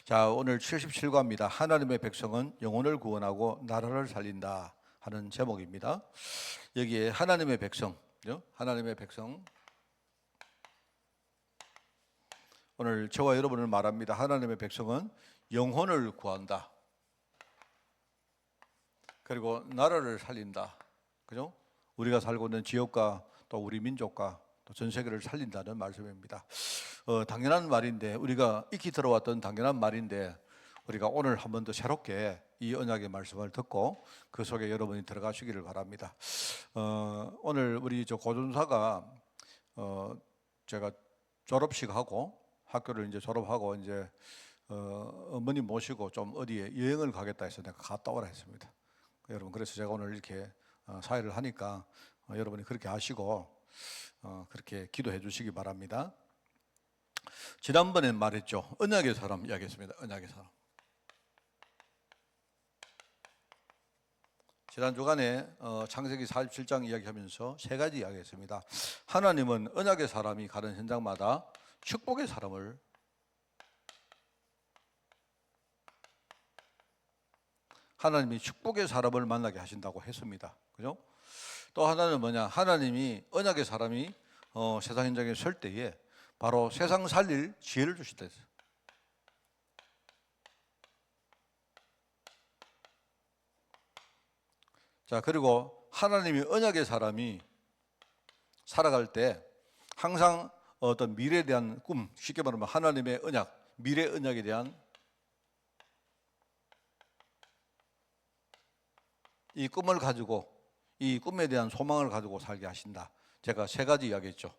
자, 오늘 77과입니다. 하나님의 백성은 영혼을 구원하고 나라를 살린다 하는 제목입니다. 여기에 하나님의 백성, 하나님의 백성. 오늘 저와 여러분을 말합니다. 하나님의 백성은 영혼을 구한다. 그리고 나라를 살린다. 그죠? 우리가 살고 있는 지역과 또 우리 민족과 또 전 세계를 살린다는 말씀입니다. 당연한 말인데, 우리가 익히 들어왔던 당연한 말인데, 우리가 오늘 한 번 더 새롭게 이 언약의 말씀을 듣고 그 속에 여러분이 들어가시기를 바랍니다. 오늘 우리 고준사가 제가 졸업식 하고 학교를 이제 졸업하고 이제 어머니 모시고 좀 어디에 여행을 가겠다 해서 내가 갔다 오라 했습니다. 여러분, 그래서 제가 오늘 이렇게 사회를 하니까 여러분이 그렇게 하시고 그렇게 기도해 주시기 바랍니다. 지난번에 말했죠. 언약의 사람 이야기했습니다. 언약의 사람. 지난 주간에 창세기 47장 이야기하면서 세 가지 이야기했습니다. 하나님은 언약의 사람이 가는 현장마다 축복의 사람을, 하나님이 축복의 사람을 만나게 하신다고 했습니다. 그죠? 또 하나는 뭐냐? 하나님이 언약의 사람이 세상 현장에 설 때에 바로 세상 살릴 지혜를 주신다 했어요. 자, 그리고 하나님이 언약의 사람이 살아갈 때 항상 어떤 미래에 대한 꿈, 쉽게 말하면 하나님의 언약, 미래 언약에 대한 이 꿈을 가지고, 이 꿈에 대한 소망을 가지고 살게 하신다. 제가 세 가지 이야기했죠.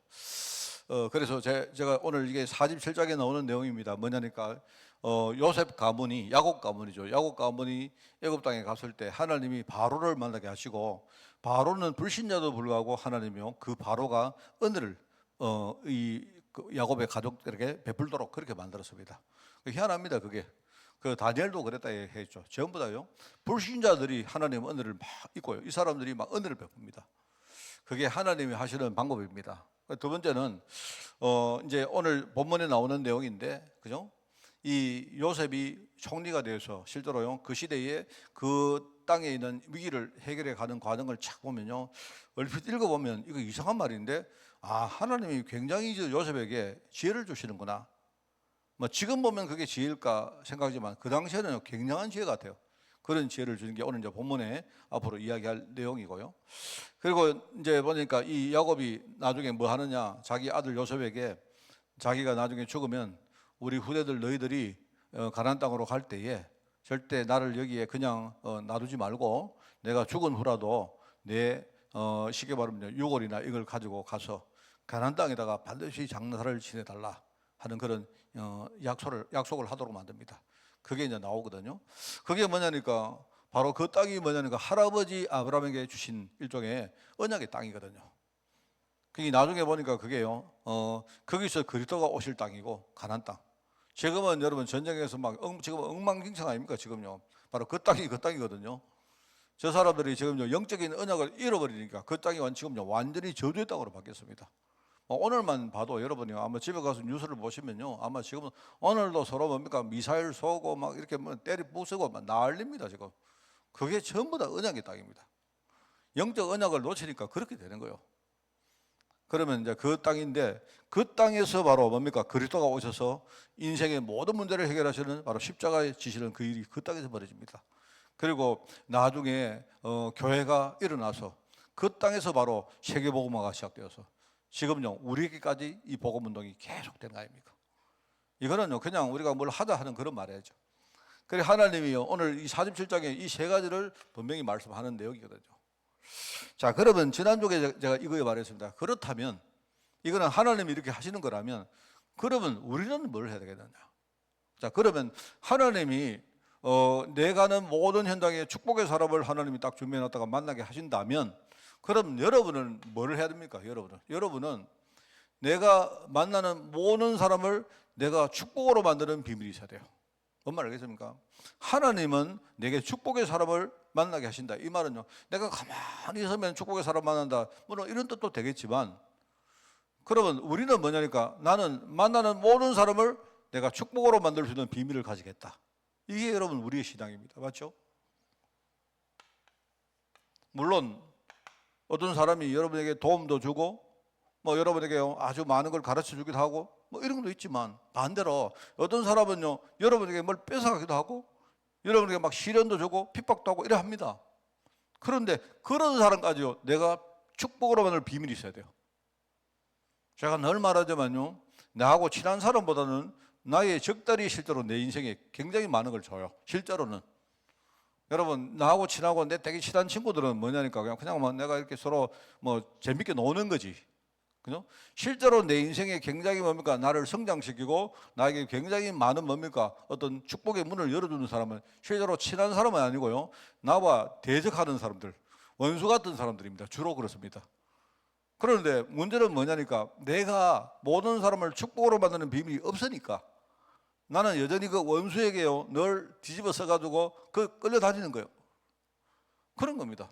그래서 제가 오늘 이게 47장에 나오는 내용입니다. 뭐냐니까 요셉 가문이, 야곱 가문이죠. 야곱 가문이 애굽 땅에 갔을 때 하나님이 바로를 만나게 하시고, 바로는 불신자도 불구하고 하나님이요 그 바로가 은혜를 야곱의 가족들에게 베풀도록 그렇게 만들었습니다. 희한합니다. 그게 그 다니엘도 그랬다 했죠. 전부 다요 불신자들이 하나님 은혜를 막 입고요, 이 사람들이 막 은혜를 베풉니다. 그게 하나님이 하시는 방법입니다. 두 번째는 이제 오늘 본문에 나오는 내용인데, 그죠? 이 요셉이 총리가 되어서 실제로요 그 시대에 그 땅에 있는 위기를 해결해 가는 과정을 착 보면요, 얼핏 읽어보면 이거 이상한 말인데, 하나님이 굉장히 요셉에게 지혜를 주시는구나. 뭐 지금 보면 그게 지혜일까 생각하지만 그 당시에는 굉장한 지혜 같아요. 그런 지혜를 주는 게 오늘 이제 본문에 앞으로 이야기할 내용이고요. 그리고 이제 보니까 이 야곱이 나중에 뭐 하느냐, 자기 아들 요셉에게 자기가 나중에 죽으면 우리 후대들 너희들이 가나안 땅으로 갈 때에 절대 나를 여기에 그냥 놔두지 말고 내가 죽은 후라도 내 쉽게 말하면 유골이나 이걸 가지고 가서 가나안 땅에다가 반드시 장사를 지내달라 하는 그런 약속을 하도록 만듭니다. 그게 이제 나오거든요. 그게 뭐냐니까 바로 그 땅이 뭐냐니까 할아버지 아브라함에게 주신 일종의 언약의 땅이거든요. 그게 나중에 보니까 그게요, 거기서 그리스도가 오실 땅이고 가나안 땅. 지금은 여러분 전쟁에서 지금 엉망진창 아닙니까? 지금요. 바로 그 땅이 그 땅이거든요. 저 사람들이 지금요 영적인 언약을 잃어버리니까 그 땅이 지금요 완전히 저주의 땅으로 바뀌었습니다. 오늘만 봐도 여러분이 아마 집에 가서 뉴스를 보시면요, 아마 지금은 오늘도 서로 뭡니까 미사일 쏘고 막 이렇게 때리 부수고 막 난립니다 지금. 그게 전부 다 언약의 땅입니다. 영적 언약을 놓치니까 그렇게 되는 거예요. 그러면 이제 그 땅인데, 그 땅에서 바로 뭡니까 그리스도가 오셔서 인생의 모든 문제를 해결하시는 바로 십자가에 지시는 그 일이 그 땅에서 벌어집니다. 그리고 나중에 교회가 일어나서 그 땅에서 바로 세계복음화가 시작되어서 지금요 우리에게까지 이 복음운동이 계속된 거 아닙니까? 이거는요 그냥 우리가 뭘 하자 하는 그런 말이죠. 그래 하나님이요 오늘 이 47장에 이 세 가지를 분명히 말씀하는 내용이거든요. 자, 그러면 지난주에 제가 이거에 말했습니다. 그렇다면 이거는 하나님이 이렇게 하시는 거라면 그러면 우리는 뭘 해야 되겠느냐? 자, 그러면 하나님이 내가 가는 모든 현장에 축복의 사람을 하나님이 딱 준비해놨다가 만나게 하신다면, 그럼 여러분은 뭘 해야 됩니까? 여러분은 내가 만나는 모든 사람을 내가 축복으로 만드는 비밀이 있어야 돼요. 뭔 말 알겠습니까? 하나님은 내게 축복의 사람을 만나게 하신다. 이 말은요, 내가 가만히 있으면 축복의 사람 만난다, 물론 이런 뜻도 되겠지만, 그러면 우리는 뭐냐니까 나는 만나는 모든 사람을 내가 축복으로 만들 수 있는 비밀을 가지겠다. 이게 여러분 우리의 신앙입니다. 맞죠? 물론 어떤 사람이 여러분에게 도움도 주고 뭐 여러분에게 아주 많은 걸 가르쳐 주기도 하고 뭐 이런 것도 있지만, 반대로 어떤 사람은요 여러분에게 뭘 뺏어가기도 하고 여러분에게 막 시련도 주고 핍박도 하고 이래 합니다. 그런데 그런 사람까지요 내가 축복으로 만들 비밀이 있어야 돼요. 제가 늘 말하지만요, 나하고 친한 사람보다는 나의 적달이 실제로 내 인생에 굉장히 많은 걸 줘요. 실제로는. 여러분, 나하고 친하고 내 되게 친한 친구들은 뭐냐니까 그냥 뭐 내가 이렇게 서로 뭐 재밌게 노는 거지. 그죠? 실제로 내 인생에 굉장히 뭡니까? 나를 성장시키고 나에게 굉장히 많은 뭡니까? 어떤 축복의 문을 열어주는 사람은 실제로 친한 사람은 아니고요, 나와 대적하는 사람들, 원수 같은 사람들입니다. 주로 그렇습니다. 그런데 문제는 뭐냐니까, 내가 모든 사람을 축복으로 만드는 비밀이 없으니까 나는 여전히 그 원수에게요 늘 뒤집어 써가지고 그 끌려다니는 거예요. 그런 겁니다.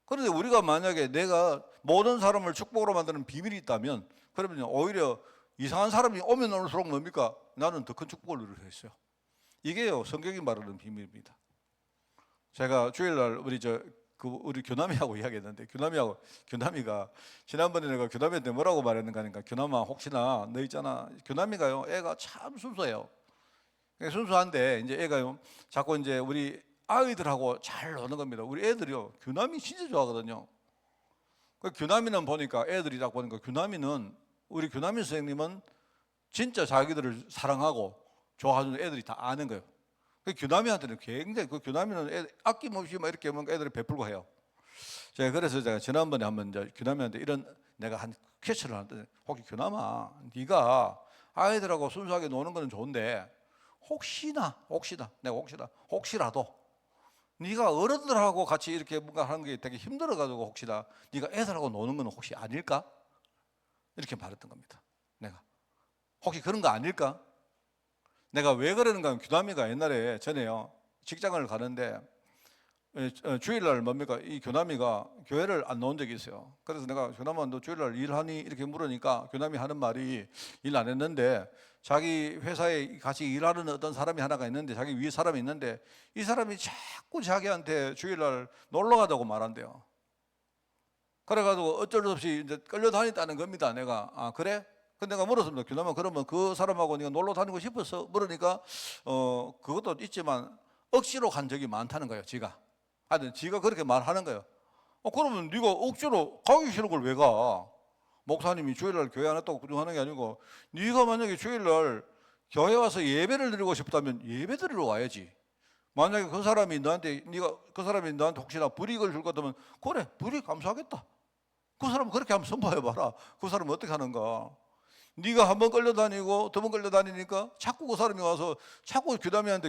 그런데 우리가 만약에 내가 모든 사람을 축복으로 만드는 비밀이 있다면, 그러면 오히려 이상한 사람이 오면 올수록 뭡니까? 나는 더 큰 축복을 누릴 수 있어요. 이게요 성경이 말하는 비밀입니다. 제가 주일날 우리 규남이하고 이야기했는데, 규남이가 지난번에 내가 규남이한테 뭐라고 말했는가 하니까, 규남아 혹시나 너 있잖아, 규남이가요 애가 참 순수해요. 순수한데 이제 애가요 자꾸 이제 우리 아이들하고 잘 노는 겁니다. 우리 애들이요 규남이 진짜 좋아하거든요. 그 규남이는 보니까, 애들이 딱 보니까 규남이는, 우리 규남이 선생님은 진짜 자기들을 사랑하고 좋아하는 애들이 다 아는 거예요. 그 규남이한테는 굉장히, 그 규남이는 아낌없이 막 이렇게 뭔가 애들이 베풀고 해요. 그래서 제가 지난번에 한번 이제 규남이한테 이런, 내가 한 퀘스천을 하는데, 혹시 규남아, 네가 아이들하고 순수하게 노는 거는 좋은데 혹시라도 네가 어른들하고 같이 이렇게 뭔가 하는 게 되게 힘들어가지고 혹시나 네가 애들하고 노는 건 혹시 아닐까? 이렇게 말했던 겁니다. 내가 혹시 그런 거 아닐까? 내가 왜 그러는가 하면, 규남이가 옛날에 전에요 직장을 가는데 주일날 뭡니까, 이 규남이가 교회를 안 나온 적이 있어요. 그래서 내가 규남아 너 주일날 일하니? 이렇게 물으니까 규남이 하는 말이, 일 안 했는데 자기 회사에 같이 일하는 어떤 사람이 하나가 있는데, 자기 위에 사람이 있는데 이 사람이 자꾸 자기한테 주일날 놀러 가자고 말한대요. 그래가지고 어쩔 수 없이 이제 끌려다녔다는 겁니다. 내가 아 그래? 근데 내가 물었습니다. 규남아 그러면 그 사람하고 네가 놀러 다니고 싶어서? 물으니까 그것도 있지만 억지로 간 적이 많다는 거예요. 지가 그렇게 말하는 거예요. 그러면 네가 억지로 가기 싫은 걸 왜 가? 목사님이 주일날 교회 안 했다고 구정하는 게 아니고, 네가 만약에 주일날 교회 와서 예배를 드리고 싶다면 예배 드리러 와야지. 만약에 그 사람이 너한테 혹시나 불이익을 줄 것 같으면, 그래 불이익 감수하겠다. 그 사람 그렇게 한번 선포해봐라. 그 사람은 어떻게 하는가? 네가 한 번 끌려다니고 두 번 끌려다니니까 자꾸 그 사람이 와서 자꾸 규남이가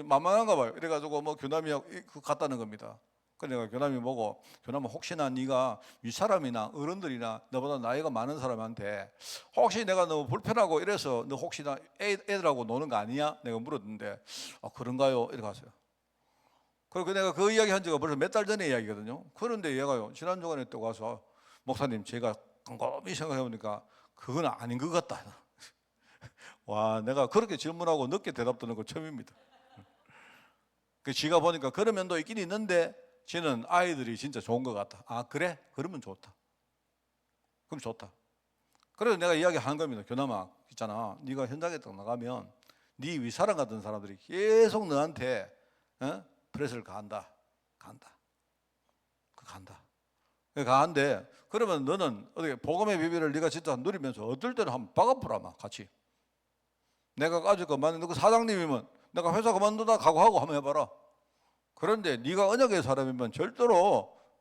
만만한가 봐요. 이래가지고 뭐 규남이하고 갔다는 겁니다. 그래서 내가 규남이 보고, 규남아 혹시나 네가 윗사람이나 어른들이나 너보다 나이가 많은 사람한테 혹시 내가 너무 불편하고 이래서 너 혹시나 애들하고 노는 거 아니야? 내가 물었는데, 그런가요? 이렇게 하세요. 그리고 내가 그 이야기 한 지가 벌써 몇 달 전의 이야기거든요. 그런데 얘가요 지난주간에 또 와서, 목사님 제가 곰곰이 생각해보니까 그건 아닌 것 같다. 와, 내가 그렇게 질문하고 늦게 대답 듣는 거 처음입니다. 지가 보니까 그런 면도 있긴 있는데 지는 아이들이 진짜 좋은 것 같다. 아 그래? 그러면 좋다. 그럼 좋다. 그래서 내가 이야기하는 겁니다. 규남아 있잖아, 네가 현장에 딱 나가면 네 윗사람 같은 사람들이 계속 너한테 프레스를 가한다. 가한데, 그러면 너는 어떻게 복음의 비밀을 네가 진짜 누리면서 어떨 때는 한번 박아보라 같이. 내가 아직 만약 너 그 사장님이면 내가 회사 그만두다 각오하고 한번 해봐라. 그런데 네가 언약의 사람이면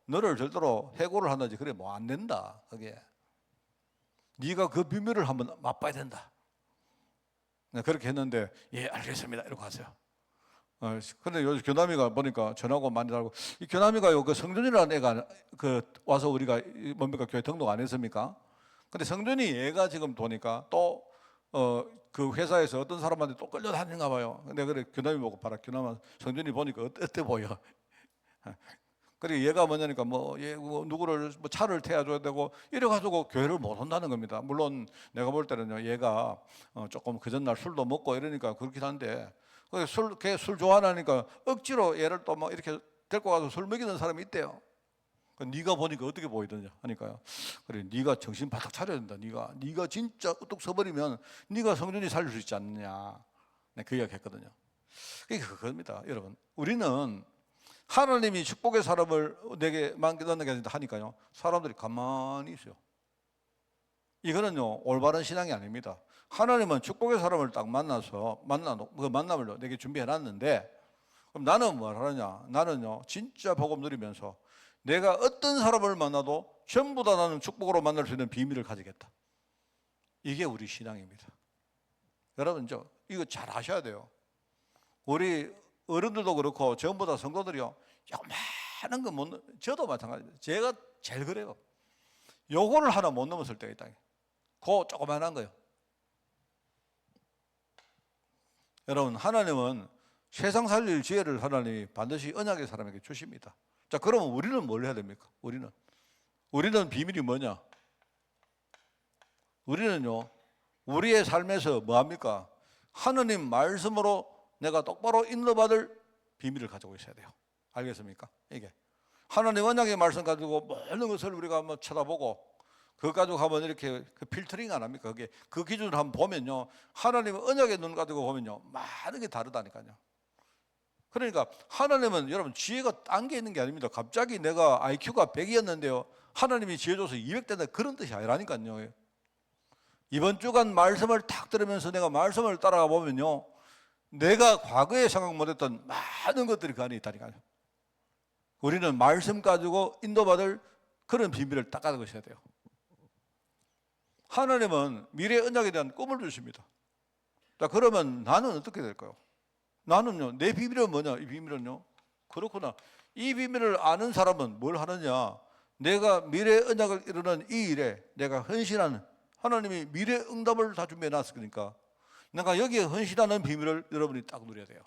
너를 절대로 해고를 한다지 그래 뭐 안 된다. 그게 네가 그 비밀을 한번 맛봐야 된다. 그렇게 했는데, 예 알겠습니다 이러고 하세요. 근데 요즘 교남이가 보니까 전화고 많이 달고, 이 교남이가요 그 성준이라는 애가 와서 우리가 뭡니까 교회 등록 안 했습니까? 근데 성준이 얘가 지금 보니까 또 그 회사에서 어떤 사람한테 또 끌려다니는가 봐요. 근데 그래 규남이 보고 봐라, 규남아 성준이 보니까 어때 보여? 그리고 얘가 뭐냐니까 얘 누구를 차를 태워줘야 되고 이래가지고 교회를 못 온다는 겁니다. 물론 내가 볼 때는요, 얘가 조금 그 전날 술도 먹고 이러니까 그렇긴 한데, 걔 술 좋아하니까 억지로 얘를 또 이렇게 데리고 가서 술 먹이는 사람이 있대요. 네가 보니까 어떻게 보이더냐 하니까요. 그래, 네가 정신 바짝 차려야 된다. 네가 진짜 우뚝 서버리면 네가 성전이 살릴 수 있지 않느냐. 그 이야기 했거든요. 그게 그겁니다, 여러분. 우리는 하나님이 축복의 사람을 내게 만나게 하니까요, 사람들이 가만히 있어요. 이거는요, 올바른 신앙이 아닙니다. 하나님은 축복의 사람을 딱 그 만남을 내게 준비해 놨는데, 그럼 나는 뭘 하느냐? 나는요, 진짜 복음 누리면서 내가 어떤 사람을 만나도 전부 다 나는 축복으로 만날 수 있는 비밀을 가지겠다. 이게 우리 신앙입니다. 여러분, 이거 잘 아셔야 돼요. 우리 어른들도 그렇고 전부 다 성도들이요, 많은 거 못, 저도 마찬가지예요. 제가 제일 그래요. 요거를 하나 못 넘었을 때가 있다. 그 조그만한 거요. 여러분, 하나님은 세상 살릴 지혜를 하나님이 반드시 언약의 사람에게 주십니다. 자, 그러면 우리는 뭘 해야 됩니까? 우리는 비밀이 뭐냐? 우리는요, 우리의 삶에서 뭐 합니까? 하나님 말씀으로 내가 똑바로 인도받을 비밀을 가지고 있어야 돼요. 알겠습니까? 이게 하나님 언약의 말씀 가지고 모든 것을 우리가 한번 쳐다보고 그것 가지고 한번 이렇게 필터링 안 합니까? 그 기준을 한번 보면요, 하나님의 언약의 눈 가지고 보면요, 많은 게 다르다니까요. 그러니까 하나님은 여러분 지혜가 딴 게 있는 게 아닙니다. 갑자기 내가 IQ가 100이었는데요, 하나님이 지혜 줘서 200 된다, 그런 뜻이 아니라니까요. 이번 주간 말씀을 탁 들으면서 내가 말씀을 따라가 보면요, 내가 과거에 생각 못했던 많은 것들이 그 안에 있다니까요. 우리는 말씀 가지고 인도받을 그런 비밀을 딱 가지고 있어야 돼요. 하나님은 미래 언약에 대한 꿈을 주십니다. 자, 그러면 나는 어떻게 될까요? 나는요, 내 비밀은 뭐냐? 이 비밀은요, 그렇구나. 이 비밀을 아는 사람은 뭘 하느냐? 내가 미래 언약을 이루는 이 일에 내가 헌신하는, 하나님이 미래 응답을 다 준비해 놨으니까 내가 여기에 헌신하는 비밀을 여러분이 딱 누려야 돼요.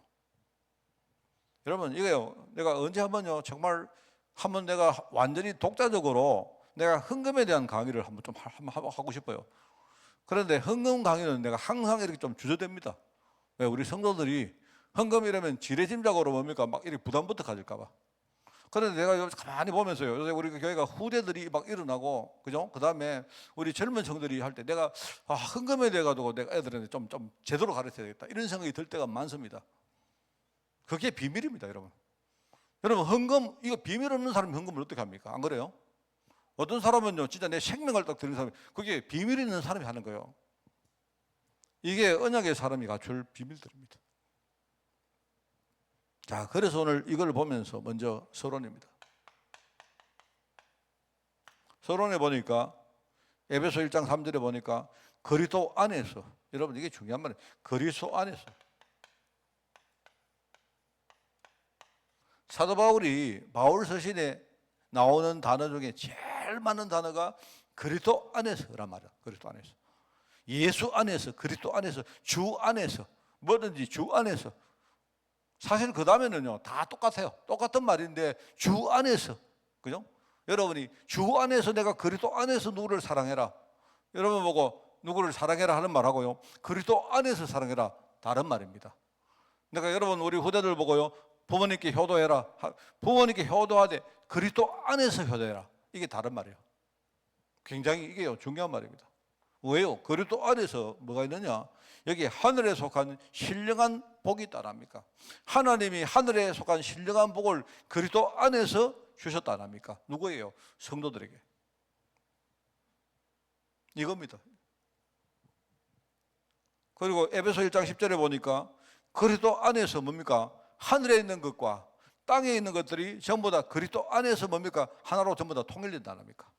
여러분, 이게요, 내가 언제 한번요, 정말 한번 내가 완전히 독자적으로 내가 헌금에 대한 강의를 한번 좀 하고 싶어요. 그런데 헌금 강의는 내가 항상 이렇게 좀 주저됩니다. 왜? 우리 성도들이 헌금이라면 지레짐작으로 뭡니까? 막 이렇게 부담부터 가질까봐. 그런데 내가 가만히 보면서요, 요새 우리 교회가 후대들이 막 일어나고, 그죠? 그 다음에 우리 젊은 청들이 할 때 내가 헌금에 대해 가지고 내가 애들한테 좀 제대로 가르쳐야 되겠다, 이런 생각이 들 때가 많습니다. 그게 비밀입니다, 여러분. 여러분, 헌금, 이거 비밀 없는 사람이 헌금을 어떻게 합니까? 안 그래요? 어떤 사람은요, 진짜 내 생명을 딱 드리는 사람이, 그게 비밀 있는 사람이 하는 거예요. 이게 언약의 사람이 갖출 비밀들입니다. 자, 그래서 오늘 이걸 보면서 먼저 서론입니다. 서론에 보니까 에베소 1장 3절에 보니까 그리스도 안에서, 여러분 이게 중요한 말이에요. 그리스도 안에서. 사도 바울이 바울 서신에 나오는 단어 중에 제일 많은 단어가 그리스도 안에서란 말이야. 그리스도 안에서. 예수 안에서, 그리스도 안에서, 주 안에서, 뭐든지 주 안에서. 사실 그 다음에는요, 다 똑같아요. 똑같은 말인데 주 안에서, 그죠? 여러분이 주 안에서, 내가 그리스도 안에서 누구를 사랑해라, 여러분 보고 누구를 사랑해라 하는 말하고요, 그리스도 안에서 사랑해라, 다른 말입니다. 내가 여러분 우리 후대들 보고요, 부모님께 효도해라, 부모님께 효도하되 그리스도 안에서 효도해라, 이게 다른 말이에요. 굉장히 이게 중요한 말입니다. 왜요? 그리스도 안에서 뭐가 있느냐? 여기 하늘에 속한 신령한 복이 있다랍니까? 하나님이 하늘에 속한 신령한 복을 그리스도 안에서 주셨다 안 합니까? 누구예요? 성도들에게. 이겁니다. 그리고 에베소 1장 10절에 보니까 그리스도 안에서 뭡니까? 하늘에 있는 것과 땅에 있는 것들이 전부 다 그리스도 안에서 뭡니까? 하나로 전부 다 통일된다 안 합니까?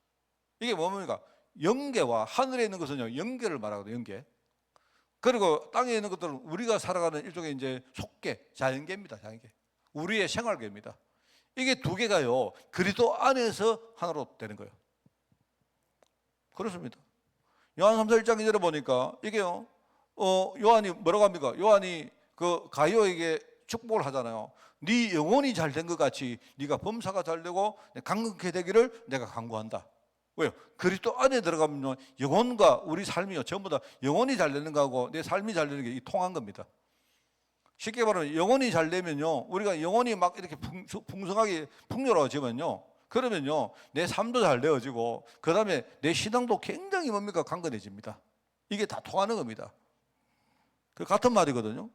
이게 뭡니까? 영계와 하늘에 있는 것은요, 영계를 말하거든요. 영계. 그리고 땅에 있는 것들은 우리가 살아가는 일종의 이제 속계, 자연계입니다. 자연계. 우리의 생활계입니다. 이게 두 개가요, 그리스도 안에서 하나로 되는 거예요. 그렇습니다. 요한 3서 1장 2절에 보니까 이게요, 요한이 뭐라고 합니까? 요한이 그 가이오에게 축복을 하잖아요. 네 영혼이 잘 된 것 같이 네가 범사가 잘 되고 강건케 되기를 내가 간구한다. 왜요? 그리스도 안에 들어가면 영혼과 우리 삶이요 전부 다 영혼이 잘 되는 거하고 내 삶이 잘 되는 게 통한 겁니다. 쉽게 말하면 영혼이 잘 되면요, 우리가 영혼이 막 이렇게 풍성하게 풍요로워지면요, 그러면요 내 삶도 잘 되어지고 그 다음에 내 신앙도 굉장히 뭡니까 강건해집니다. 이게 다 통하는 겁니다. 그 같은 말이거든요.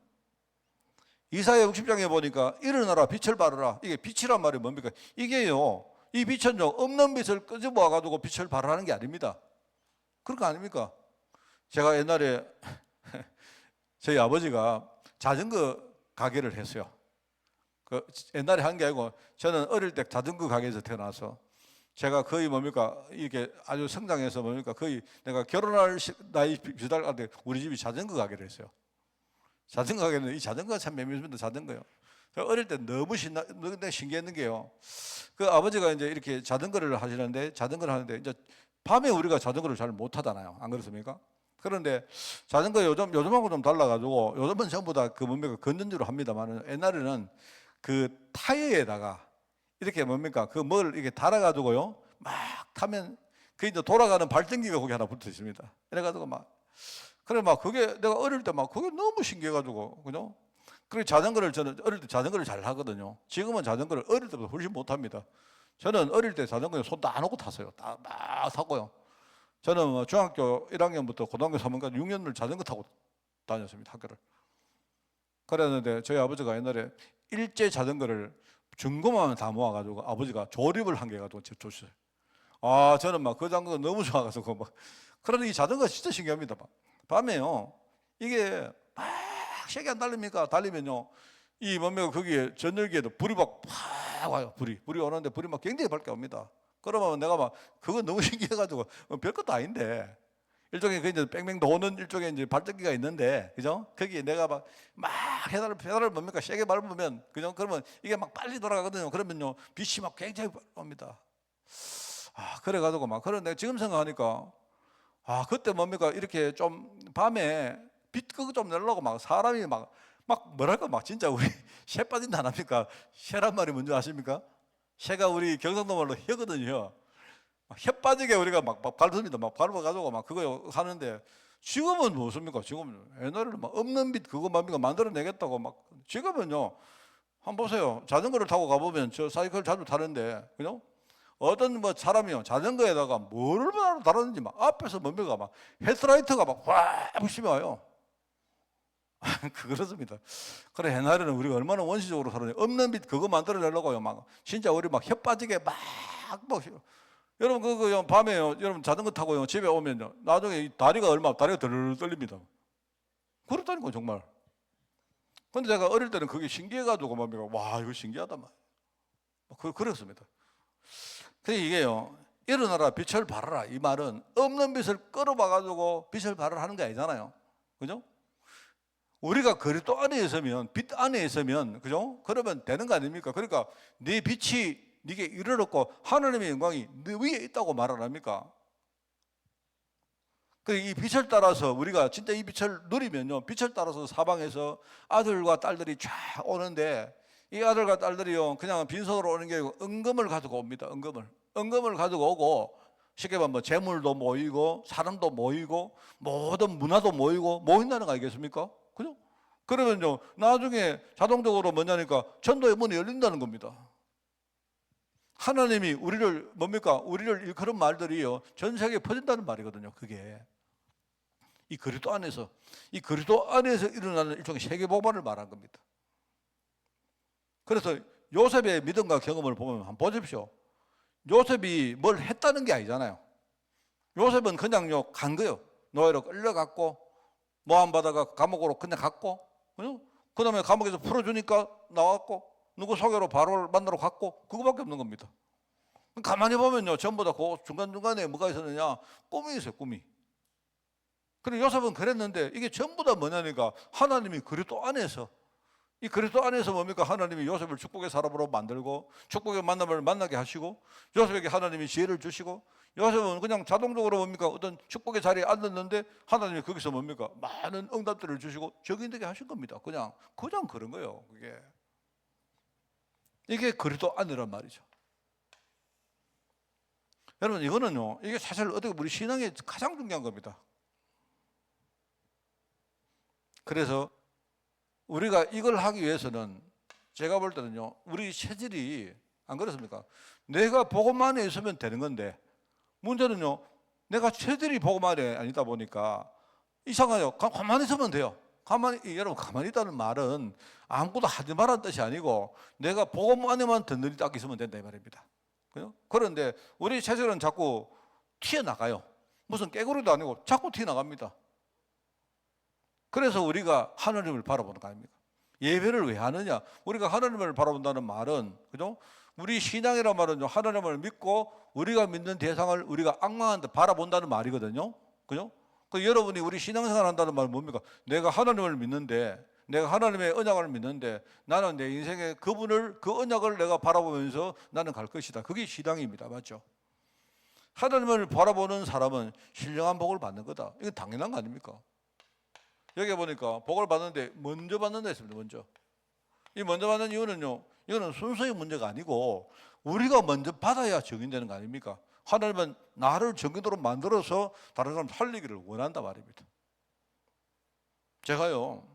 이사야 60장에 보니까 일어나라 빛을 발하라. 이게 빛이란 말이 뭡니까? 이게요, 이 빛은요 없는 빛을 끄집어 가지고 빛을 발하는 게 아닙니다. 그런 거 아닙니까? 제가 옛날에 저희 아버지가 자전거 가게를 했어요. 그 옛날에 한 게 아니고 저는 어릴 때 자전거 가게에서 태어나서 제가 거의 뭡니까 이게 아주 성장해서 뭡니까 거의 내가 결혼할 나이 비슷할 때 우리 집이 자전거 가게를 했어요. 자전거 가게는 이 자전거가 참 매미입니다. 자전거요. 어릴 때 너무 신기했는 게요. 그 아버지가 이제 이렇게 자전거를 하시는데 이제 밤에 우리가 자전거를 잘 못 하잖아요. 안 그렇습니까? 그런데 자전거 요즘하고 좀 달라가지고 요즘은 전부 다 그 뭡니까 건전지로 합니다만 옛날에는 그 타이어에다가 이렇게 뭡니까 그 뭘 이렇게 달아가지고요 막 타면 그 이제 돌아가는 발전기가 거기 하나 붙어 있습니다. 이래가지고 막 그래 막 그게 내가 어릴 때 막 그게 너무 신기해가지고 그죠? 그래 자전거를 저는 어릴 때 자전거를 잘 하거든요. 지금은 자전거를 어릴 때보다 훨씬 못합니다. 저는 어릴 때 자전거에 손 다 안 놓고 탔어요. 막 타고요. 저는 뭐 중학교 1학년부터 고등학교 3학년까지 6년을 자전거 타고 다녔습니다. 학교를. 그랬는데 저희 아버지가 옛날에 일제 자전거를 중고만 다 모아가지고 아버지가 조립을 한 개 가지고 줬어요. 아 저는 막 그 자전거 너무 좋아가지고 막 그러니 이 자전거 진짜 신기합니다. 막. 밤에요 이게 막 세게 안 달립니까? 달리면요 이 뭡니까 거기에 전열기에도 불이 막 와요. 불이 오는데 불이 막 굉장히 밝게 옵니다. 그러면 내가 막 그거 너무 신기해가지고 별것도 아닌데 일종의 그 이제 뺑뺑 도는 일종의 이제 발전기가 있는데 그죠? 거기에 내가 막 페달을 뭡니까 세게 밟으면 그죠? 그러면 이게 막 빨리 돌아가거든요. 그러면요 빛이 막 굉장히 옵니다. 아 그래가지고 막 그런데 지금 생각하니까 아 그때 뭡니까 이렇게 좀 밤에 빛 그거 좀 내려고 막 사람이 막 뭐랄까 막 진짜 우리 새 빠진다 안 합니까? 새란 말이 뭔지 아십니까? 새가 우리 경상도 말로 혀거든요. 혀 빠지게 우리가 막 밟습니다. 막 밟아가지고 막 그거 하는데 지금은 무엇입니까? 지금은 옛날에는 막 없는 빛 그거 뭡니까 만들어내겠다고 막 지금은요. 한번 보세요. 자전거를 타고 가보면 저 사이클 자주 타는데 그죠? 어떤 뭐 사람이요 자전거에다가 뭘 달았는지 막 앞에서 뭡니까 막 헤드라이트가 막확 부시면 와요. 그렇습니다. 그래 옛날에는 우리가 얼마나 원시적으로 살았냐. 없는 빛 그거 만들어내려고요. 막 진짜 우리 막 혀 빠지게 막 여러분 그거 밤에요. 여러분 자전거 타고요 집에 오면요 나중에 이 다리가 덜 떨립니다. 그렇다니까 정말. 근데 제가 어릴 때는 그게 신기해가지고 뭡니까 와 이거 신기하단 말이에요. 그렇습니다. 그래서 이게요 일어나라 빛을 발하라 이 말은 없는 빛을 끌어봐가지고 빛을 발하라 하는 게 아니잖아요. 그죠? 우리가 그리스도 안에 있으면 빛 안에 있으면 그죠? 그러면 되는 거 아닙니까? 그러니까 네 빛이 네게 이르렀고 하나님의 영광이 네 위에 있다고 말 안 합니까? 이 빛을 따라서 우리가 진짜 이 빛을 누리면요 빛을 따라서 사방에서 아들과 딸들이 쫙 오는데 이 아들과 딸들이요 그냥 빈손으로 오는 게 아니고 은금을 가지고 옵니다. 은금을 가지고 오고 쉽게 말하면 뭐 재물도 모이고 사람도 모이고 모든 문화도 모인다는 거 아니겠습니까? 그죠? 그러면요 나중에 자동적으로 뭐냐니까 전도의 문이 열린다는 겁니다. 하나님이 우리를 뭡니까? 우리를 그런 말들이요 전 세계에 퍼진다는 말이거든요. 그게 이 그리스도 안에서 일어나는 일종의 세계복음을 말한 겁니다. 그래서 요셉의 믿음과 경험을 보면 한번 보십시오. 요셉이 뭘 했다는 게 아니잖아요. 요셉은 그냥요 간 거예요. 노예로 끌려갔고 모함 받아가 감옥으로 그냥 갔고 그 다음에 감옥에서 풀어주니까 나왔고 누구 소개로 바로를 만나러 갔고 그거밖에 없는 겁니다. 가만히 보면요 전부 다 그 중간중간에 뭐가 있었느냐 꿈이 있어요. 꿈이. 그리고 요셉은 그랬는데 이게 전부 다 뭐냐니까 하나님이 그리스도 안에서 이 그리스도 안에서 뭡니까? 하나님이 요셉을 축복의 사람으로 만들고 축복의 만남을 만나게 하시고 요셉에게 하나님이 지혜를 주시고 요셉은 그냥 자동적으로 뭡니까? 어떤 축복의 자리에 앉았는데 하나님이 거기서 뭡니까? 많은 응답들을 주시고 적인되게 하신 겁니다. 그냥 그런 거예요. 이게 그리스도 안이란 말이죠. 여러분 이거는요, 이게 사실 어떻게 우리 신앙에 가장 중요한 겁니다. 그래서 우리가 이걸 하기 위해서는 제가 볼 때는요, 우리 체질이 안 그렇습니까? 내가 복음 안에 있으면 되는 건데 문제는요, 내가 체질이 복음 안에 아니다 보니까 이상해요. 가만히 있으면 돼요. 여러분 가만히 있다는 말은 아무것도 하지 말라는 뜻이 아니고 내가 복음 안에만 든든히 딱 있으면 된다 이 말입니다. 그런데 우리 체질은 자꾸 튀어나가요. 무슨 깨구리도 아니고 자꾸 튀어나갑니다. 그래서 우리가 하나님을 바라보는 거 아닙니까? 예배를 왜 하느냐? 우리가 하나님을 바라본다는 말은, 그죠? 우리 신앙이란 말은 하나님을 믿고 우리가 믿는 대상을 우리가 악망한테 바라본다는 말이거든요. 그죠? 여러분이 우리 신앙생활 한다는 말은 뭡니까? 내가 하나님을 믿는데, 내가 하나님의 언약을 믿는데 나는 내 인생에 그 언약을 내가 바라보면서 나는 갈 것이다. 그게 신앙입니다. 맞죠? 하나님을 바라보는 사람은 신령한 복을 받는 거다. 이건 당연한 거 아닙니까? 여기 보니까 복을 받는데 먼저 받는다 했습니다. 이 먼저 받는 이유는요, 이거는 순서의 문제가 아니고 우리가 먼저 받아야 적용되는 거 아닙니까? 하나님은 나를 정의도로 만들어서 다른 사람 살리기를 원한단 말입니다. 제가요,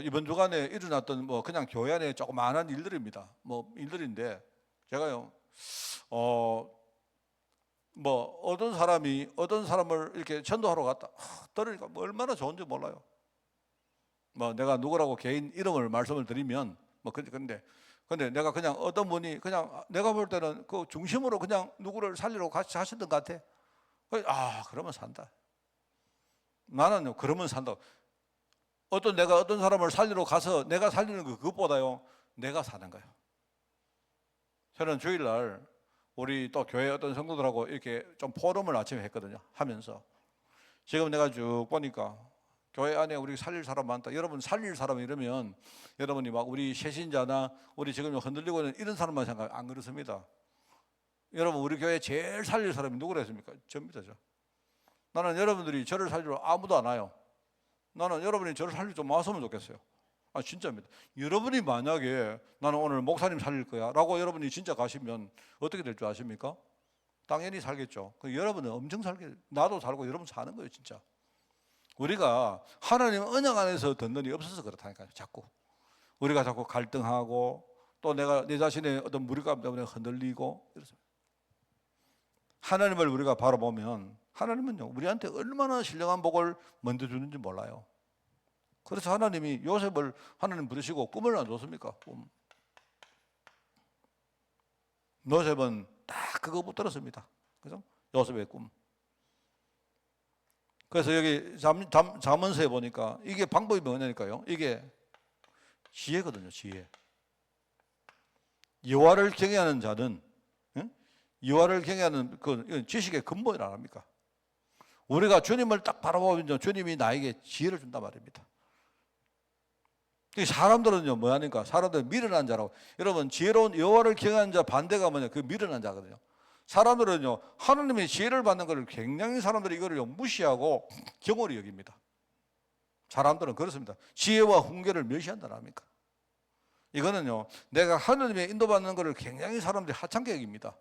이번 주간에 일어났던 그냥 교회 안에 조그마한 일들입니다. 일들인데 제가요, 어떤 사람을 이렇게 전도하러 갔다. 들으니까 얼마나 좋은지 몰라요. 내가 누구라고 개인 이름을 말씀을 드리면, 근데 내가 그냥 어떤 분이 그냥 내가 볼 때는 그 중심으로 그냥 누구를 살리러 같이 하시던 것 같아. 그러면 산다. 나는요, 그러면 산다. 내가 어떤 사람을 살리러 가서 내가 살리는 그것보다요, 내가 사는 거예요. 저는 주일날 우리 또 교회 어떤 성도들하고 이렇게 좀 포럼을 아침에 했거든요. 하면서 지금 내가 쭉 보니까 교회 안에 우리 살릴 사람 많다. 여러분 살릴 사람 이러면 여러분이 막 우리 새신자나 우리 지금 흔들리고 있는 이런 사람만 생각 안 그렇습니다. 여러분 우리 교회 제일 살릴 사람이 누구라 했습니까? 접니다. 나는 여러분들이 저를 살리러 아무도 안 와요. 나는 여러분이 저를 살리러 좀 왔으면 좋겠어요. 진짜입니다. 여러분이 만약에 나는 오늘 목사님 살릴 거야 라고 여러분이 진짜 가시면 어떻게 될 줄 아십니까? 당연히 살겠죠. 여러분은 엄청 나도 살고 여러분 사는 거예요. 진짜 우리가 하나님 언약 안에서 든든히 없어서 그렇다니까요. 우리가 자꾸 갈등하고 또 내가 내 자신의 어떤 무력감 때문에 흔들리고 이렇습니다. 하나님을 우리가 바라보면 하나님은요, 우리한테 얼마나 신령한 복을 먼저 주는지 몰라요. 그래서 하나님이 요셉을 하나님 부르시고 꿈을 안 줬습니까? 꿈. 요셉은 딱 그거 붙들었습니다. 그죠? 요셉의 꿈. 그래서 여기 잠언서에 보니까 이게 방법이 뭐냐니까요. 이게 지혜거든요. 지혜. 여호와를 경외하는 자는, 여호와를 경외하는 그 지식의 근본이라 합니까? 우리가 주님을 딱 바라보면 주님이 나에게 지혜를 준단 말입니다. 사람들은요, 뭐하니까? 사람들은 미련한 자라고. 여러분, 지혜로운 여호와를 경외하는 자 반대가 뭐냐? 그 미련한 자거든요. 사람들은요, 하나님의 지혜를 받는 것을 굉장히 사람들이 이거를 무시하고 경홀히 여깁니다. 사람들은 그렇습니다. 지혜와 훈계를 멸시한다는 합니까? 이거는요, 내가 하나님의 인도받는 것을 굉장히 사람들이 하찮게 여깁니다.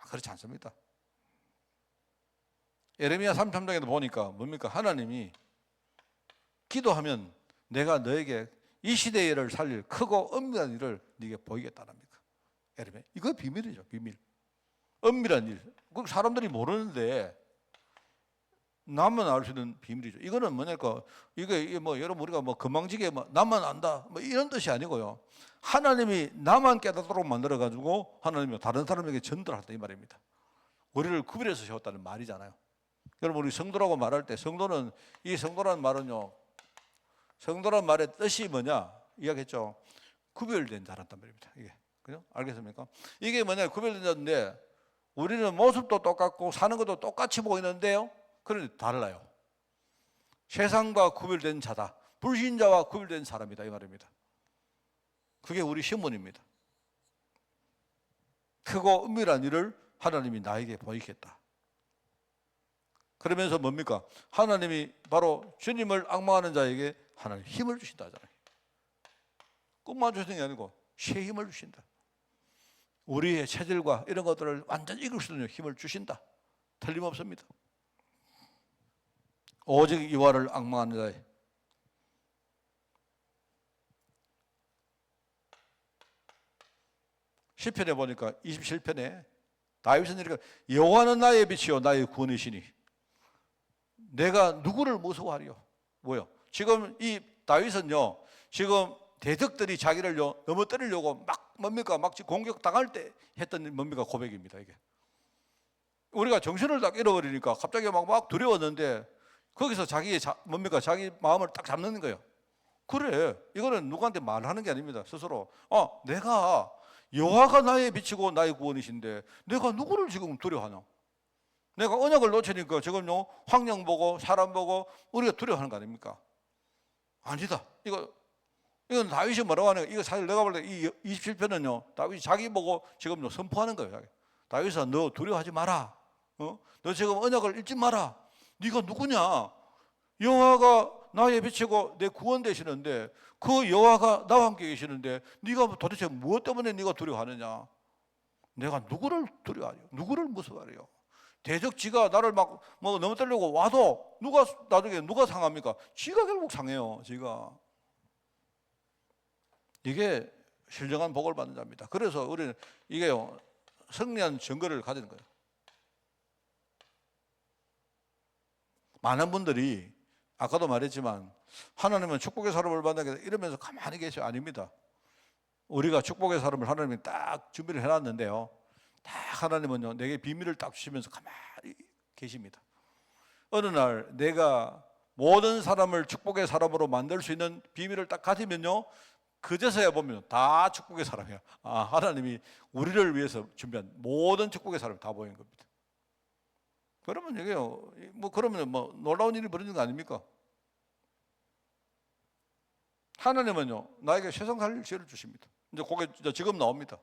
그렇지 않습니다. 예레미야 33장에도 보니까 뭡니까? 하나님이 기도하면 내가 너에게 이 시대의 일을 살릴 크고 엄밀한 일을 네게 보이겠다는 합니까? 예레미야. 이거 비밀이죠. 비밀. 엄밀한 일. 그 사람들이 모르는데 나만 알 수 있는 비밀이죠. 이거는 뭐냐니까 이게 여러분 우리가 건방지게 나만 안다 이런 뜻이 아니고요. 하나님이 나만 깨닫도록 만들어 가지고 하나님이 다른 사람에게 전달한다 이 말입니다. 우리를 구별해서 세웠다는 말이잖아요. 여러분 우리 성도라고 말할 때 이 성도라는 말은요. 성도란 말의 뜻이 뭐냐? 이야기했죠. 구별된 자란단 말입니다. 이게. 그죠? 알겠습니까? 이게 뭐냐? 구별된 자인데 우리는 모습도 똑같고 사는 것도 똑같이 보이는데요. 그런데 달라요. 세상과 구별된 자다. 불신자와 구별된 사람이다 이 말입니다. 그게 우리 신문입니다. 크고 은밀한 일을 하나님이 나에게 보이겠다. 그러면서 뭡니까? 하나님이 바로 주님을 앙망하는 자에게 하나님 힘을 주신다 하잖아요. 꿈만 주시는 게 아니고 새 힘을 주신다. 우리의 체질과 이런 것들을 완전히 이길 수 있는 힘을 주신다. 틀림없습니다. 오직 여호와를 앙망하는 자에 시편에 보니까 27편에 다윗은 이렇게 여호와는 나의 빛이요 나의 구원이시니 내가 누구를 무서워하리요? 뭐요? 지금 이 다윗은요 지금 대적들이 자기를요 넘어뜨리려고 막 뭡니까 막 공격 당할 때 했던 뭡니까 고백입니다. 이게 우리가 정신을 딱 잃어버리니까 갑자기 막 두려웠는데 거기서 자기의 뭡니까 자기 마음을 딱 잡는 거예요. 그래 이거는 누구한테 말하는 게 아닙니다. 스스로 내가 여호와가 나의 빛이고 나의 구원이신데 내가 누구를 지금 두려워하냐? 내가 언약을 놓치니까 지금요 환경 보고 사람 보고 우리가 두려워하는 거 아닙니까? 아니다. 이건 다윗이 뭐라고 하는 거야? 이거 사실 내가 볼 때 이 27편은요 다윗이 자기 보고 지금요 선포하는 거예요. 다윗아 너 두려워하지 마라. 너 지금 언약을 잊지 마라. 네가 누구냐? 여호와가 나의 빛이고 내 구원 되시는데 그 여호와가 나와 함께 계시는데 네가 도대체 무엇 때문에 네가 두려워하느냐? 내가 누구를 두려워하려? 누구를 무서워하려? 대적지가 나를 막 넘어뜨리려고 와도 나중에 누가 상합니까? 지가 결국 상해요. 지가. 이게 신령한 복을 받는 자입니다. 그래서 우리는 이게요 승리한 증거를 가지는 거예요. 많은 분들이 아까도 말했지만 하나님은 축복의 사람을 만나게 이러면서 가만히 계셔. 아닙니다. 우리가 축복의 사람을 하나님이 딱 준비를 해놨는데요 딱 하나님은요 내게 비밀을 딱 주시면서 가만히 계십니다. 어느 날 내가 모든 사람을 축복의 사람으로 만들 수 있는 비밀을 딱 가지면요 그제서야 보면 다 축복의 사람이야. 하나님이 우리를 위해서 준비한 모든 축복의 사람이 다 보이는 겁니다. 그러면 이게요 그러면 놀라운 일이 벌어지는 거 아닙니까? 하나님은요 나에게 세상 살릴 지혜를 주십니다. 이제 그게 지금 나옵니다.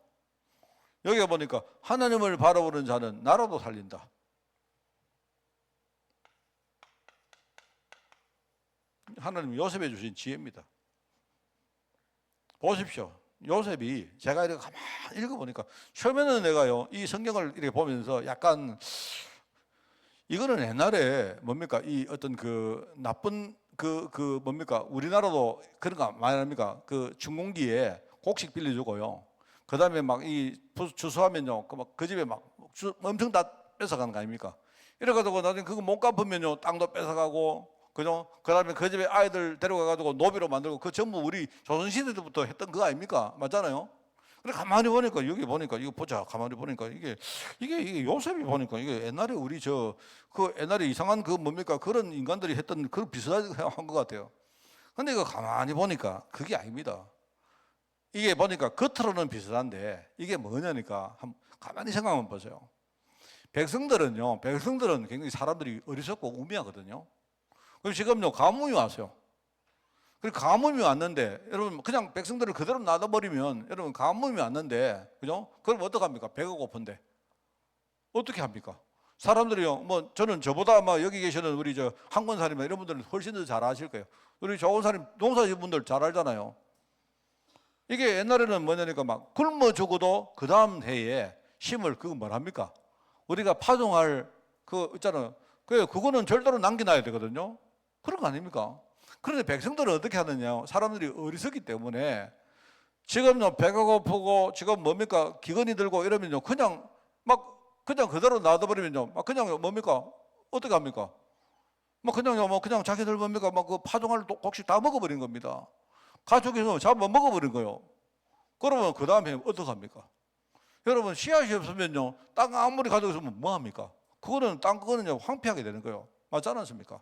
여기에 보니까 하나님을 바라보는 자는 나라도 살린다. 하나님 요셉에 주신 지혜입니다. 보십시오. 요셉이 제가 이렇게 가만히 읽어보니까 처음에는 내가요 이 성경을 이렇게 보면서 약간 이거는 옛날에 뭡니까 이 어떤 그 나쁜 뭡니까 우리나라도 그런 거 많이 합니까? 그 중공기에 곡식 빌려주고요. 그 다음에 막 이 주소하면요 그 집에 막 엄청 다 뺏어가는 거 아닙니까? 이래가지고 나중에 그거 못 갚으면요 땅도 뺏어가고 그죠? 그 다음에 그 집에 아이들 데려가가지고 노비로 만들고 그 전부 우리 조선시대 때부터 했던 거 아닙니까? 맞잖아요? 근데 가만히 보니까 여기 보니까 이거 보자. 가만히 보니까 이게 요셉이 보니까 이게 옛날에 우리 그 옛날에 이상한 그 뭡니까? 그런 인간들이 했던 그 비슷한 것 같아요. 근데 이거 가만히 보니까 그게 아닙니다. 이게 보니까 겉으로는 비슷한데 이게 뭐냐니까 가만히 생각만 보세요. 백성들은 굉장히 사람들이 어리석고 우매하거든요. 그럼 지금요 가뭄이 왔어요. 그리고 가뭄이 왔는데 여러분 그냥 백성들을 그대로 놔둬버리면 여러분 가뭄이 왔는데 그죠? 그럼 어떡합니까? 배가 고픈데 어떻게 합니까? 사람들이요 저는 저보다 아마 여기 계시는 우리 한권사님 이런 분들은 훨씬 더 잘 아실 거예요. 우리 조원사님 농사지은 분들 잘 알잖아요. 이게 옛날에는 뭐냐니까 막 굶어 죽어도 그 다음 해에 심을 그거 뭐랍니까? 우리가 파종할 그 있잖아요. 그거는 절대로 남겨놔야 되거든요. 그런 거 아닙니까? 그런데 백성들은 어떻게 하느냐? 사람들이 어리석기 때문에 지금요 배가 고프고 지금 뭡니까 기근이 들고 이러면요 그냥 그대로 놔둬버리면요 막 그냥 뭡니까 어떻게 합니까? 그냥 자기들 뭡니까 그 파종할 곡식 다 먹어버린 겁니다. 가족에서 잡아 먹어버린 거예요. 그러면 그 다음에 어떡합니까? 여러분 씨앗이 없으면요 땅 아무리 가지고 있으면 뭐 합니까? 그거는 황폐하게 되는 거예요. 맞지 않습니까?